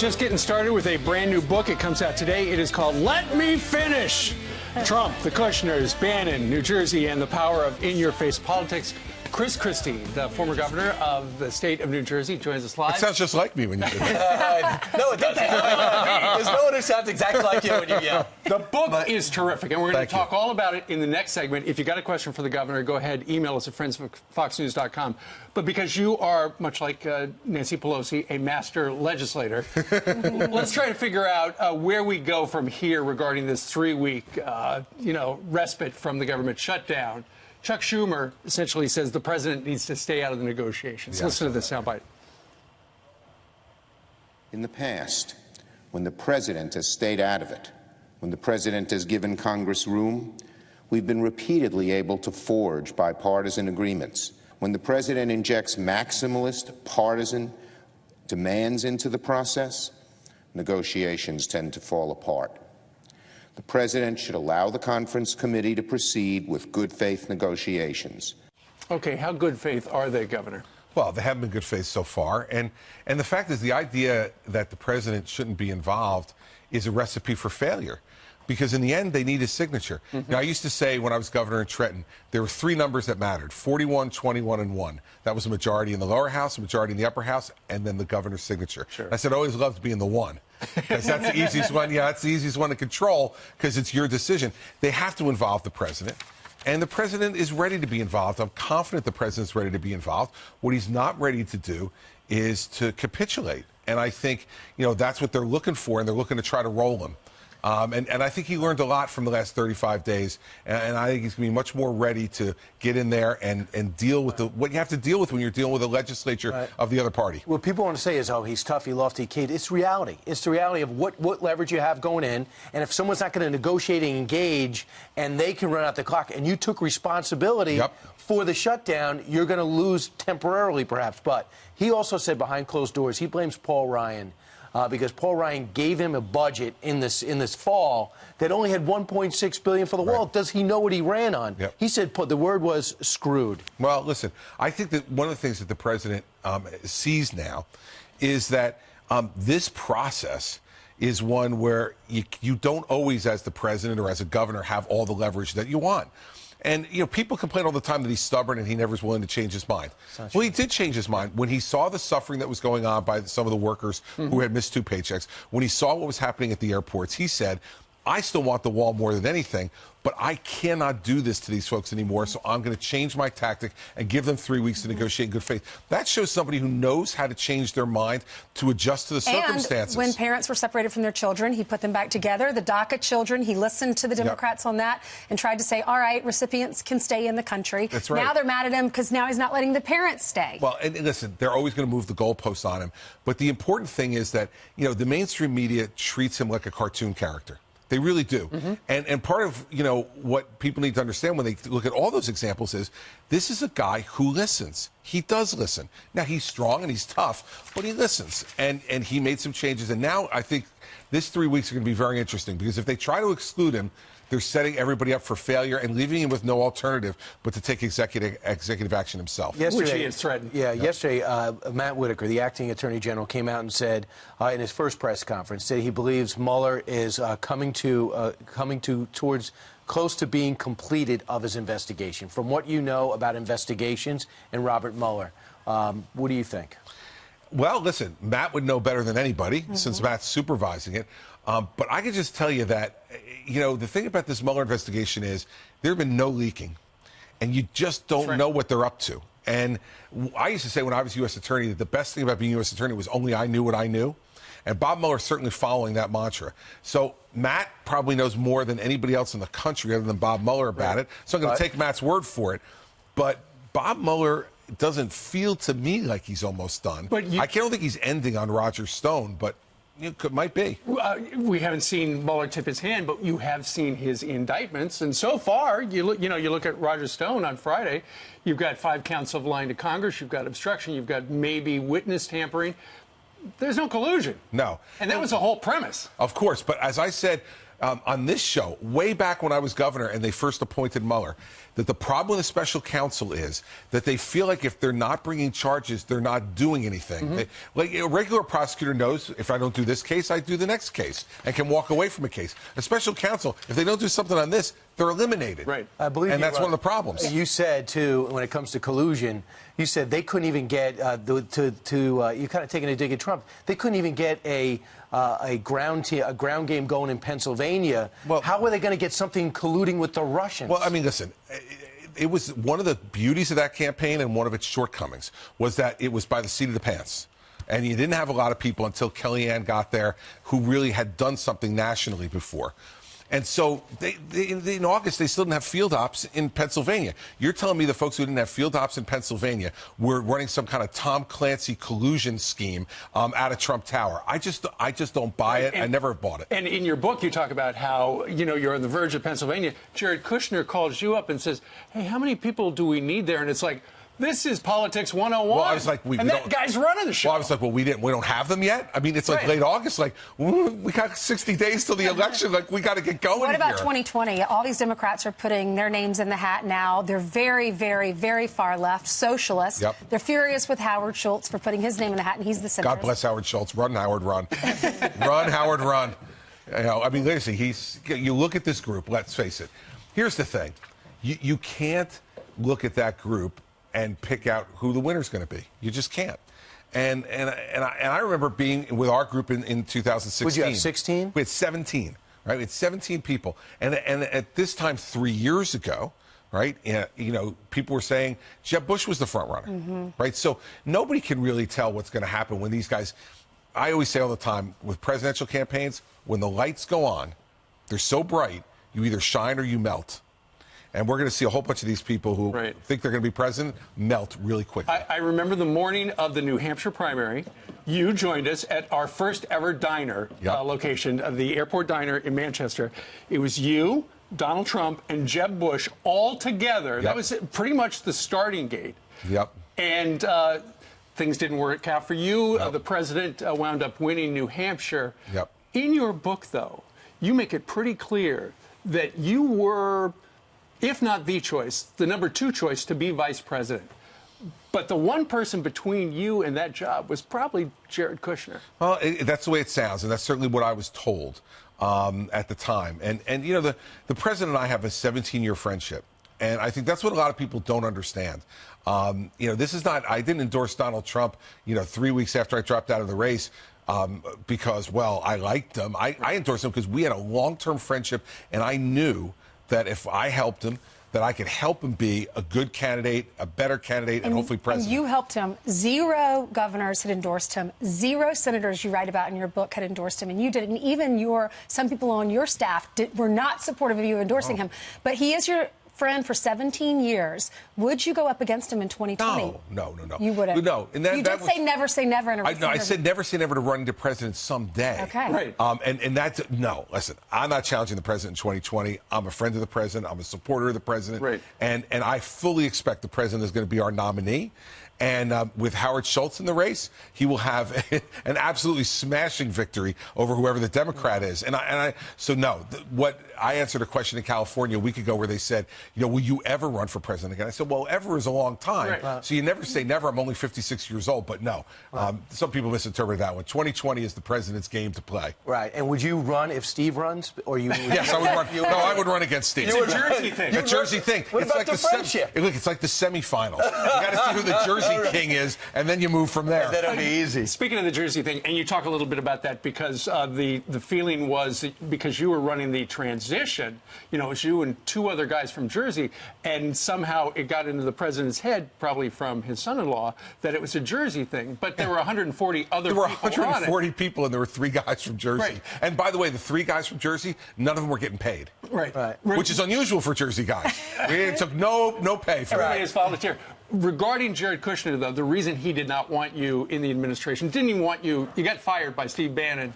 just getting started with a brand new book. It comes out today. It is called Let Me Finish. Trump, the Kushners, Bannon, New Jersey, and the power of in-your-face politics. Christie, the former governor of the state of New Jersey, joins us live. It sounds just like me when you do that. No, it doesn't. There's no one who sounds exactly like you when you yell. The book is terrific, and we're going to talk all about it in the next segment. If you got a question for the governor, go ahead, email us at friendsoffoxnews.com. But because you are, much like Nancy Pelosi, a master legislator, let's try to figure out where we go from here regarding this 3-week, respite from the government shutdown. Chuck Schumer essentially says the president needs to stay out of the negotiations. Yes. Listen to this soundbite. In the past, when the president has stayed out of it, when the president has given Congress room, we've been repeatedly able to forge bipartisan agreements. When the president injects maximalist, partisan demands into the process, negotiations tend to fall apart. The president should allow the conference committee to proceed with good faith negotiations. Okay, how good faith are they, Governor? Well, they haven't been good faith so far. And the fact is, the idea that the president shouldn't be involved is a recipe for failure. Because in the end, they need his signature. Now, I used to say when I was governor in Trenton, there were 3 numbers that mattered, 41, 21, and 1. That was a majority in the lower house, a majority in the upper house, and then the governor's signature. Sure. I said, I always loved being the 1. Because that's the easiest one. Yeah, that's the easiest one to control because it's your decision. They have to involve the president. And the president is ready to be involved. I'm confident the president's ready to be involved. What he's not ready to do is to capitulate. And I think, that's what they're looking for, and they're looking to try to roll him. And I think he learned a lot from the last 35 days, and I think he's going to be much more ready to get in there and deal with what you have to deal with when you're dealing with a legislature of the other party. What people want to say is, oh, he's tough, he lofty, Kate. It's reality. It's the reality of what leverage you have going in, and if someone's not going to negotiate and engage, and they can run out the clock, and you took responsibility for the shutdown, you're going to lose temporarily, perhaps. But he also said behind closed doors, he blames Paul Ryan. Because Paul Ryan gave him a budget in this fall that only had $1.6 billion for the wall. Does he know what he ran on? He said the word was screwed. Well, listen, I think that one of the things that the president sees now is that this process is one where you don't always, as the president or as a governor, have all the leverage that you want. And, people complain all the time that he's stubborn and he never is willing to change his mind. Well, he did change his mind when he saw the suffering that was going on by some of the workers who had missed 2 paychecks. When he saw what was happening at the airports, he said, I still want the wall more than anything, but I cannot do this to these folks anymore, so I'm going to change my tactic and give them 3 weeks to negotiate in good faith. That shows somebody who knows how to change their mind to adjust to the circumstances. And when parents were separated from their children, he put them back together. The DACA children, he listened to the Democrats on that and tried to say, all right, recipients can stay in the country. That's right. Now they're mad at him because now he's not letting the parents stay. Well, and listen, they're always going to move the goalposts on him. But the important thing is that, the mainstream media treats him like a cartoon character. They really do. And part of, what people need to understand when they look at all those examples is this is a guy who listens. He does listen. Now, he's strong and he's tough, but he listens. And he made some changes. And now I think this 3 weeks are going to be very interesting because if they try to exclude him, they're setting everybody up for failure and leaving him with no alternative but to take executive action himself. Which he has threatened. Yesterday, Matt Whitaker, the acting attorney general, came out and said in his first press conference that he believes Mueller is coming towards close to being completed of his investigation. From what you know about investigations and Robert Mueller, what do you think? Well, listen, Matt would know better than anybody since Matt's supervising it. But I can just tell you that, the thing about this Mueller investigation is there have been no leaking, and you just don't know what they're up to. And I used to say when I was U.S. attorney that the best thing about being U.S. attorney was only I knew what I knew. And Bob Mueller is certainly following that mantra. So Matt probably knows more than anybody else in the country other than Bob Mueller about it. So I'm going to take Matt's word for it. But Bob Mueller doesn't feel to me like he's almost done. But I don't think he's ending on Roger Stone, but it might be. We haven't seen Mueller tip his hand, but you have seen his indictments. And so far, you look at Roger Stone on Friday, you've got 5 counts of lying to Congress, you've got obstruction, you've got maybe witness tampering. There's no collusion. No. And that was the whole premise. Of course. But as I said on this show, way back when I was governor and they first appointed Mueller, that the problem with a special counsel is that they feel like if they're not bringing charges, they're not doing anything. Like a regular prosecutor knows, if I don't do this case, I do the next case and can walk away from a case. A special counsel, if they don't do something on this, they're eliminated. Right. I believe and that's one of the problems. You said, too, when it comes to collusion, you said they couldn't even get, you kind of taking a dig at Trump, they couldn't even get a ground game going in Pennsylvania. Well, how were they going to get something colluding with the Russians? Well, I mean, listen, it was one of the beauties of that campaign and one of its shortcomings was that it was by the seat of the pants. And you didn't have a lot of people until Kellyanne got there who really had done something nationally before. And so in August, they still didn't have field ops in Pennsylvania. You're telling me the folks who didn't have field ops in Pennsylvania were running some kind of Tom Clancy collusion scheme out of Trump Tower. I just don't buy it. I never have bought it. And in your book, you talk about how, you're on the verge of Pennsylvania. Jared Kushner calls you up and says, hey, how many people do we need there? And it's like, this is politics 101. Well, I was like, that guy's running the show. Well, I was like, well, we don't have them yet. I mean, it's like late August. Like, we got 60 days till the election. Like, we got to get going. What about here. 2020? All these Democrats are putting their names in the hat now. They're very, very, very far left, socialist. Yep. They're furious with Howard Schultz for putting his name in the hat, and he's the senator. God bless Howard Schultz. Run, Howard, run. Run, Howard, run. I mean, listen, you look at this group. Let's face it. Here's the thing: you can't look at that group and pick out who the winner's going to be. You just can't. And I remember being with our group in 2016. Would you have 16? We had 17, right? We had 17 people. And at this time 3 years ago, right, people were saying Jeb Bush was the front runner, right? So nobody can really tell what's going to happen when these guys, I always say all the time, with presidential campaigns, when the lights go on, they're so bright, you either shine or you melt. And we're going to see a whole bunch of these people who think they're going to be president melt really quickly. I remember the morning of the New Hampshire primary, you joined us at our first ever diner location, the Airport Diner in Manchester. It was you, Donald Trump, and Jeb Bush all together. Yep. That was pretty much the starting gate. Yep. And things didn't work out for you. Nope. The president wound up winning New Hampshire. Yep. In your book, though, you make it pretty clear that you were, if not the choice, the number 2 choice to be vice president. But the one person between you and that job was probably Jared Kushner. Well, that's the way it sounds, and that's certainly what I was told at the time. And the president and I have a 17-year friendship, and I think that's what a lot of people don't understand. This is not, I didn't endorse Donald Trump, 3 weeks after I dropped out of the race. Because, well, I liked him. I endorsed him because we had a long-term friendship, and I knew that if I helped him, that I could help him be a good candidate, a better candidate, and hopefully president. And you helped him. 0 governors had endorsed him. 0 senators you write about in your book had endorsed him, and you did. And even some people on your staff were not supportive of you endorsing him. But he is your friend for 17 years. Would you go up against him in 2020? No. You wouldn't. No. And you did say never say never in a I said never say never to run into president someday. Okay. Right. And that's, no, listen, I'm not challenging the president in 2020. I'm a friend of the president. I'm a supporter of the president. Right. And I fully expect the president is going to be our nominee. And with Howard Schultz in the race, he will have an absolutely smashing victory over whoever the Democrat is. What I answered a question in California a week ago where they said, will you ever run for president again? I said, well, ever is a long time. Right. So you never say never. I'm only 56 years old, but no. Right. Some people misinterpret that one. 2020 is the president's game to play. Right. And would you run if Steve runs? Or you? Yes, I would run. No, I would run against Steve. It's a Jersey thing. A Jersey thing. What about the friendship? Look, it's like the semifinals. You got to see who the Jersey king is, and then you move from there. That'll be easy. Speaking of the Jersey thing, and you talk a little bit about that because the feeling was that because you were running the transition, it was you and 2 other guys from Jersey, and somehow it got into the president's head, probably from his son-in-law, that it was a Jersey thing. But there were 140 other people. There were 140 people, and there were 3 guys from Jersey. Right. And by the way, the 3 guys from Jersey, none of them were getting paid. Right. Which is unusual for Jersey guys. It took no pay for Everybody is volunteer. Regarding Jared Kushner, though, the reason he did not want you in the administration, didn't even want you got fired by Steve Bannon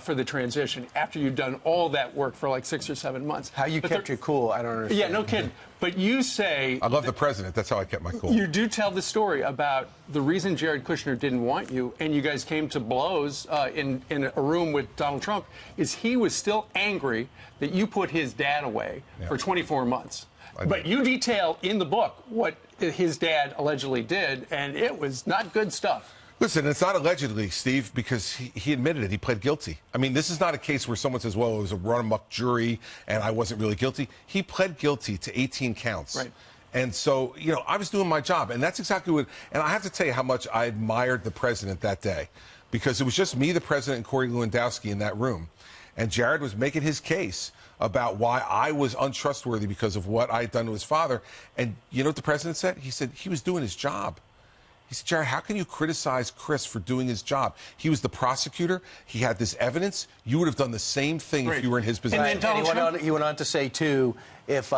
for the transition after you'd done all that work for like 6 or 7 months. How you kept your cool, I don't understand. Yeah, no kidding. But you say... I love the president. That's how I kept my cool. You do tell the story about the reason Jared Kushner didn't want you, and you guys came to blows in a room with Donald Trump, is he was still angry that you put his dad away for 24 months. But you detail in the book what his dad allegedly did, and it was not good stuff. Listen, it's not allegedly, Steve, because he admitted it. He pled guilty. I mean, this is not a case where someone says, well, it was a run-amok jury and I wasn't really guilty. He pled guilty to 18 counts. Right. And so, you know, I was doing my job. And that's exactly what... And I have to tell you how much I admired the president that day. Because it was just me, the president, and Corey Lewandowski in that room. And Jared was making his case about why I was untrustworthy because of what I had done to his father. And you know what the president said? He said he was doing his job. He said, Jared, how can you criticize Chris for doing his job? He was the prosecutor. He had this evidence. You would have done the same thing if you were in his position. And he went on to say, too, if,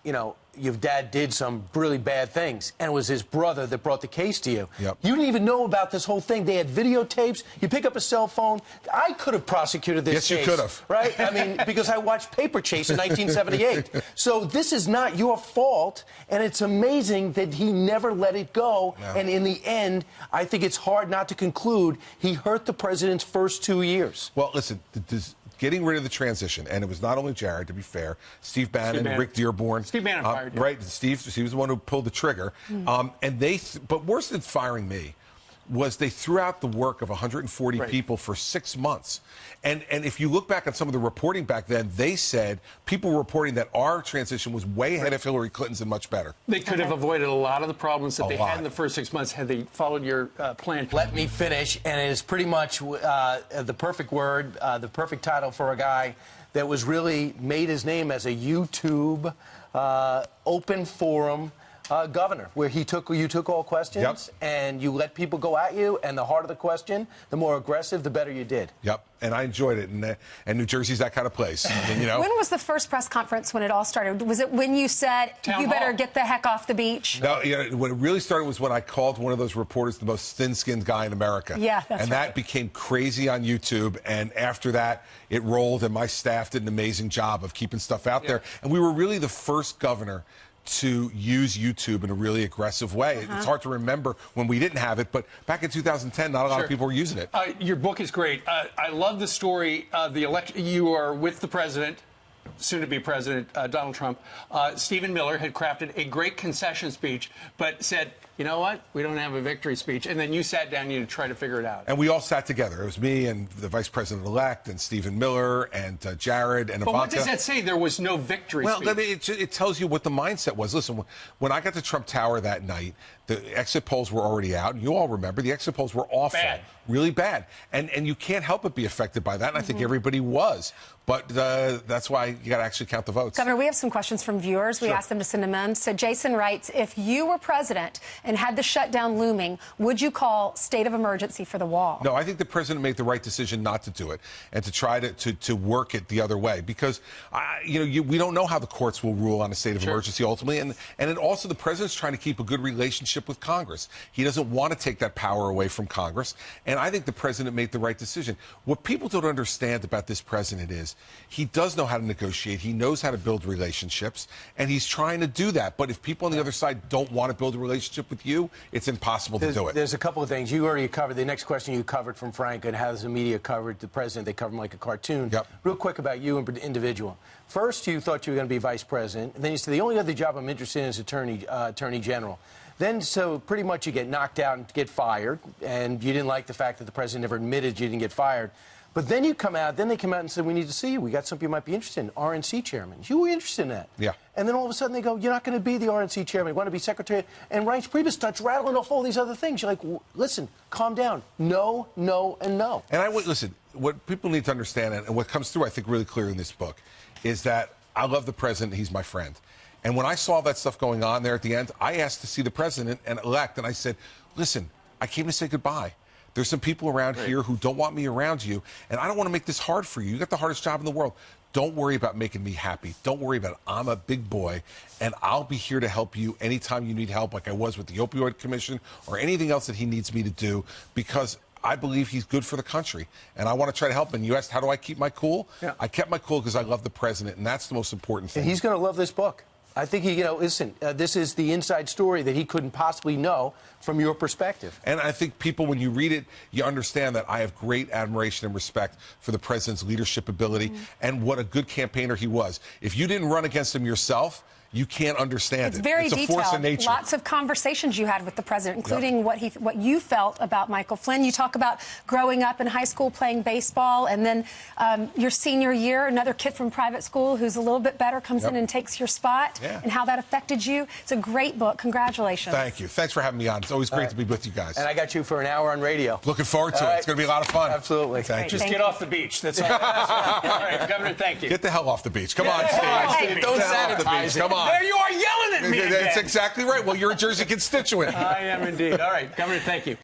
you know, your dad did some really bad things, and it was his brother that brought the case to you. Yep. You didn't even know about this whole thing. They had videotapes. You pick up a cell phone. I could have prosecuted this case. Yes, you could have. Right? I mean, because I watched Paper Chase in 1978. So this is not your fault, and it's amazing that he never let it go. No. And in the end, I think it's hard not to conclude he hurt the president's first 2 years. Well, listen, getting rid of the transition, and it was not only Jared, to be fair, Steve Bannon, Rick Dearborn. Steve Bannon fired you. Right, Steve was the one who pulled the trigger. But worse than firing me was they threw out the work of 140 people for 6 months. And if you look back on some of the reporting back then, they said people were reporting that our transition was way ahead of Hillary Clinton's and much better. They could have avoided a lot of the problems that they had in the first 6 months had they followed your plan. Let me finish, and it is pretty much the perfect word, the perfect title for a guy that was really made his name as a YouTube open forum governor, where you took all questions and you let people go at you, and the harder the question, the more aggressive, the better you did. Yep, and I enjoyed it, and New Jersey's that kind of place. I mean, you know. When was the first press conference when it all started? Was it when you said, you better get the heck off the beach? No, you know, when it really started was when I called one of those reporters the most thin-skinned guy in America. Yeah, that's and that became crazy on YouTube, and after that, it rolled, and my staff did an amazing job of keeping stuff out there. And we were really the first governor to use YouTube in a really aggressive way. It's hard to remember when we didn't have it, but back in 2010, not a lot of people were using it. Your book is great. I love the story of the election. You are with the president, soon-to-be President Donald Trump. Stephen Miller had crafted a great concession speech, but said, you know what? We don't have a victory speech. And then you sat down to try to figure it out. And we all sat together. It was me and the vice president-elect and Stephen Miller and Jared and Ivanka. But what does that say? There was no victory speech. Well, it tells you what the mindset was. Listen, when I got to Trump Tower that night, the exit polls were already out. You all remember the exit polls were awful. Bad. Really bad. And you can't help but be affected by that. And I think everybody was. But that's why you got to actually count the votes. Governor, we have some questions from viewers. We asked them to send them in. So Jason writes, if you were president and had the shutdown looming, would you call state of emergency for the wall? No, I think the president made the right decision not to do it and to try to work it the other way. Because, we don't know how the courts will rule on a state of emergency ultimately. And it also, the president's trying to keep a good relationship with Congress. He doesn't want to take that power away from Congress. And I think the president made the right decision. What people don't understand about this president is he does know how to negotiate. He knows how to build relationships, and he's trying to do that. But if people on the other side don't want to build a relationship with you, it's impossible to do it. There's a couple of things. You already covered. The next question you covered from Frank, and how has the media covered the president? They cover him like a cartoon. Real quick about you and individual. First, you thought you were going to be vice president. And then you said, the only other job I'm interested in is attorney general. Then, so pretty much you get knocked out and get fired, and you didn't like the fact that the president never admitted you didn't get fired. But then you come out, they come out and say, we need to see you. We got something you might be interested in, RNC chairman. You were interested in that. Yeah. And then all of a sudden they go, you're not going to be the RNC chairman. You want to be secretary. And Reince Priebus starts rattling off all these other things. You're like, listen, calm down. No, no, and no. And listen, what people need to understand, and what comes through, I think, really clear in this book, is that I love the president. He's my friend. And when I saw that stuff going on there at the end, I asked to see the president and elect, and I said, listen, I came to say goodbye. There's some people around here who don't want me around you, and I don't want to make this hard for you. You got the hardest job in the world. Don't worry about making me happy. Don't worry about it. I'm a big boy, and I'll be here to help you anytime you need help, like I was with the Opioid Commission or anything else that he needs me to do, because I believe he's good for the country, and I want to try to help him. And you asked, how do I keep my cool? Yeah. I kept my cool because I love the president, and that's the most important thing. And he's going to love this book. I think he, listen, this is the inside story that he couldn't possibly know from your perspective. And I think people, when you read it, you understand that I have great admiration and respect for the president's leadership ability and what a good campaigner he was. If you didn't run against him yourself, you can't understand it's it. Very it's a detailed. Force of nature. Lots of conversations you had with the president, including what you felt about Michael Flynn. You talk about growing up in high school playing baseball, and then your senior year, another kid from private school who's a little bit better comes in and takes your spot, and how that affected you. It's a great book. Congratulations. Thank you. Thanks for having me on. It's always great to be with you guys. And I got you for an hour on radio. Looking forward to it. It's going to be a lot of fun. Absolutely. Thank you. Just get off the beach. That's all. All right, Governor, thank you. Get the hell off the beach. Come on, Steve. Hey, don't sanitize it. Come on. There you are yelling at me again. That's exactly right. Well, you're a Jersey constituent. I am indeed. All right, Governor, thank you.